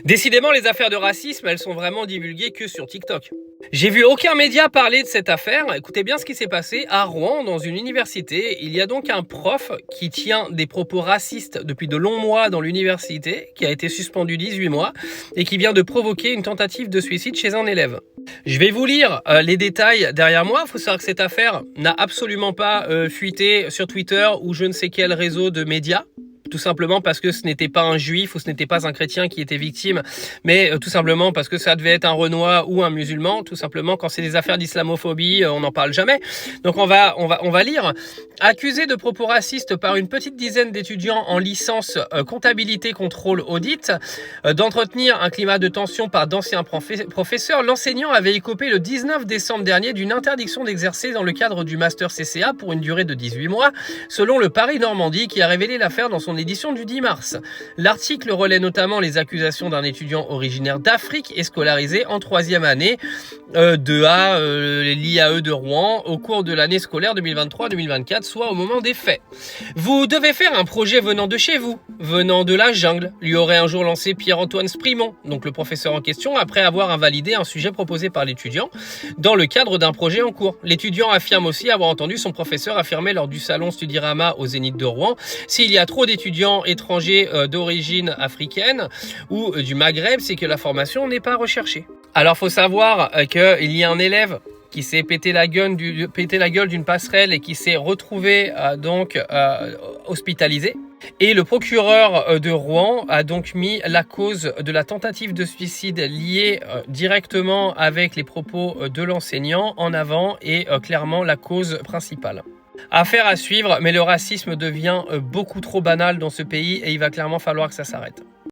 Décidément, les affaires de racisme, elles sont vraiment divulguées que sur TikTok. J'ai vu aucun média parler de cette affaire. Écoutez bien ce qui s'est passé à Rouen, dans une université. Il y a donc un prof qui tient des propos racistes depuis de longs mois dans l'université, qui a été suspendu 18 mois et qui vient de provoquer une tentative de suicide chez un élève. Je vais vous lire les détails derrière moi. Il faut savoir que cette affaire n'a absolument pas fuité sur Twitter ou je ne sais quel réseau de médias. Tout simplement parce que ce n'était pas un juif ou ce n'était pas un chrétien qui était victime, mais tout simplement parce que ça devait être un Renois ou un musulman. Tout simplement, quand c'est des affaires d'islamophobie, on n'en parle jamais. Donc on va lire. Accusé de propos racistes par une petite dizaine d'étudiants en licence comptabilité, contrôle, audit, d'entretenir un climat de tension par d'anciens professeurs, l'enseignant avait écopé le 19 décembre dernier d'une interdiction d'exercer dans le cadre du master CCA pour une durée de 18 mois, selon le Paris-Normandie qui a révélé l'affaire dans son édition du 10 mars. L'article relaie notamment les accusations d'un étudiant originaire d'Afrique et scolarisé en 3e année de l'IAE de Rouen au cours de l'année scolaire 2023-2024, soit au moment des faits. Vous devez faire un projet venant de chez vous, venant de la jungle, lui aurait un jour lancé Pierre-Antoine Sprimont, donc le professeur en question, après avoir invalidé un sujet proposé par l'étudiant dans le cadre d'un projet en cours. L'étudiant affirme aussi avoir entendu son professeur affirmer lors du salon Studirama au Zénith de Rouen: s'il y a trop d'étudiants étrangers d'origine africaine ou du Maghreb, c'est que la formation n'est pas recherchée. Alors, faut savoir qu'il y a un élève qui s'est pété la gueule d'une passerelle et qui s'est retrouvé hospitalisé. Et le procureur de Rouen a donc mis la cause de la tentative de suicide liée directement avec les propos de l'enseignant en avant et clairement la cause principale. Affaire à suivre, mais le racisme devient beaucoup trop banal dans ce pays et il va clairement falloir que ça s'arrête.